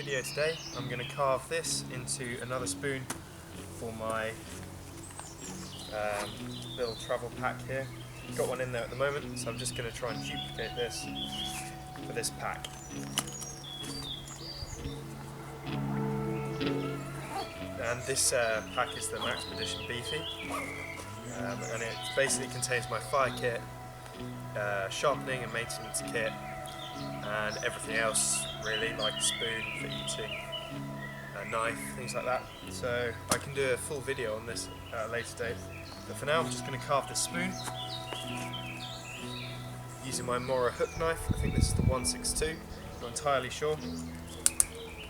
video today. I'm going to carve this into another spoon for my little travel pack here. Got one in there at the moment, so I'm just going to try and duplicate this for this pack. And this pack is the Maxpedition Beefy, and it basically contains my fire kit, sharpening and maintenance kit, and everything else really, like a spoon for eating, a knife, things like that. So I can do a full video on this at a later date, but for now I'm just going to carve this spoon using my Mora hook knife. I think this is the 162, not entirely sure.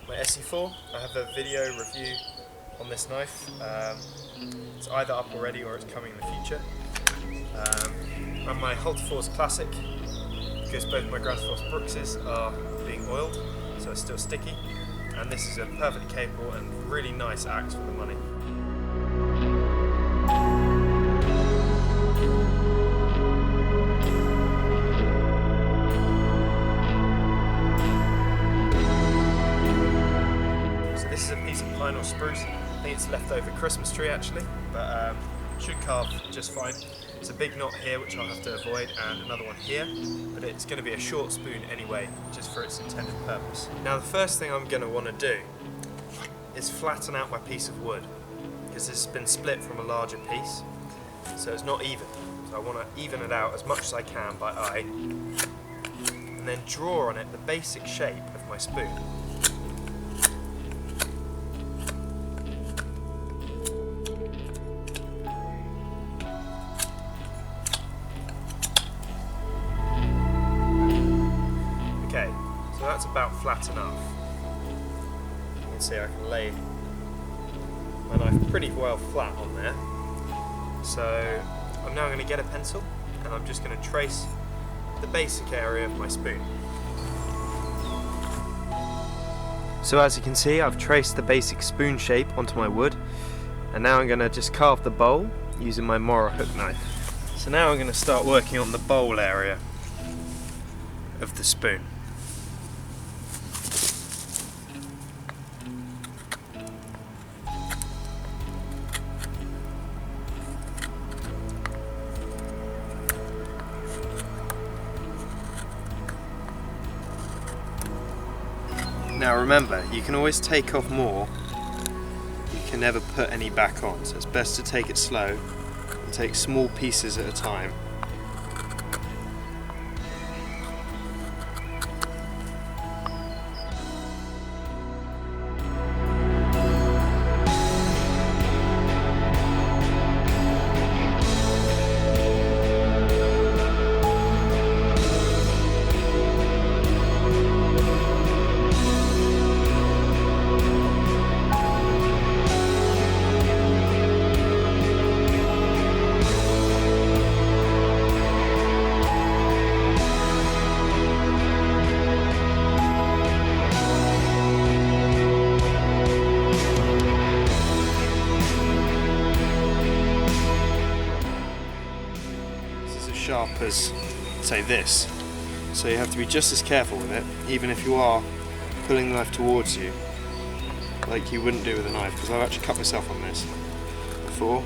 My SE4, I have a video review on this knife. It's either up already or it's coming in the future. And my Hultafors Classic, because both my Grand Force Brookses are being oiled, so it's still sticky. And this is a perfectly capable and really nice axe for the money. So this is a piece of pine or spruce. I think it's leftover Christmas tree actually, but should carve just fine. There's a big knot here which I'll have to avoid, and another one here, but it's going to be a short spoon anyway, just for its intended purpose. Now the first thing I'm going to want to do is flatten out my piece of wood, because this has been split from a larger piece, so it's not even. So I want to even it out as much as I can by eye, and then draw on it the basic shape of my spoon. Okay, so that's about flat enough. You can see I can lay my knife pretty well flat on there. So I'm now going to get a pencil and I'm just going to trace the basic area of my spoon. So as you can see, I've traced the basic spoon shape onto my wood, and now I'm going to just carve the bowl using my Mora hook knife. So now I'm going to start working on the bowl area of the spoon. Now remember, you can always take off more, you can never put any back on, so it's best to take it slow and take small pieces at a time. Sharp as, say, this, so you have to be just as careful with it, even if you are pulling the knife towards you like you wouldn't do with a knife, because I've actually cut myself on this before.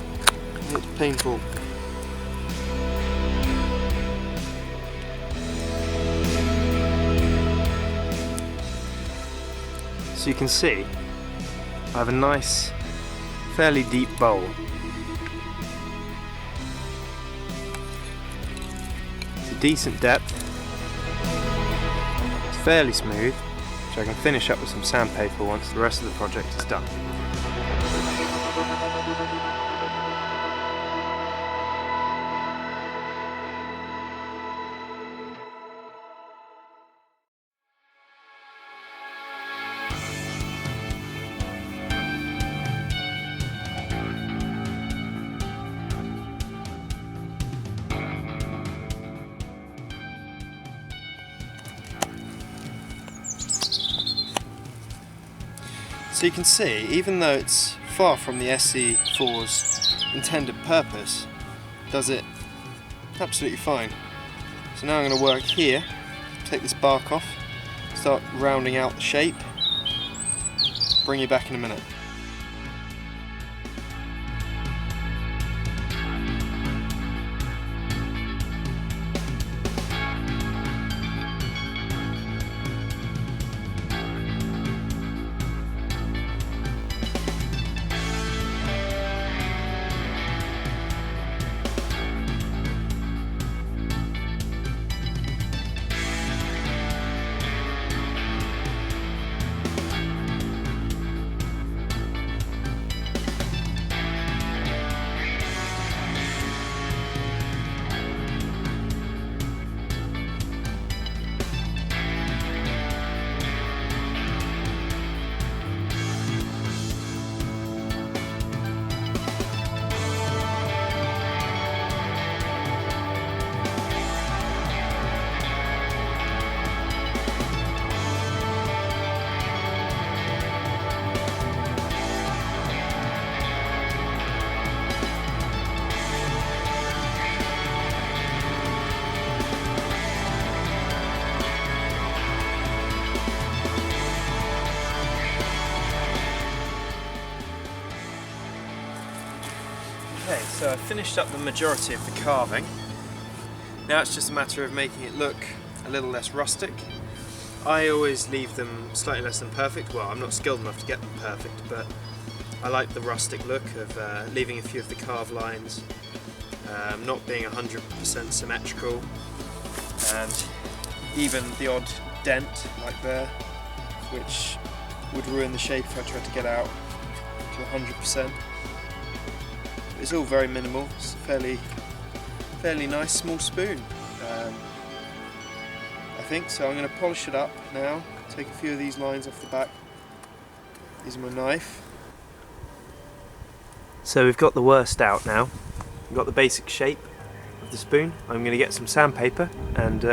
It's painful. So you can see I have a nice, fairly deep bowl. Decent depth, it's fairly smooth, which I can finish up with some sandpaper once the rest of the project is done. So you can see, even though it's far from the SE4's intended purpose, does it absolutely fine. So now I'm going to work here, take this bark off, start rounding out the shape, bring you back in a minute. Okay, so I've finished up the majority of the carving. Now it's just a matter of making it look a little less rustic. I always leave them slightly less than perfect. Well, I'm not skilled enough to get them perfect, but I like the rustic look of leaving a few of the carved lines, not being 100% symmetrical, and even the odd dent like there, which would ruin the shape if I tried to get out to 100%. It's all very minimal. It's a fairly nice small spoon, I think. So I'm going to polish it up now, take a few of these lines off the back, use my knife. So we've got the worst out now. We've got the basic shape of the spoon. I'm going to get some sandpaper and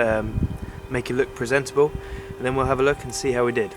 make it look presentable, and then we'll have a look and see how we did.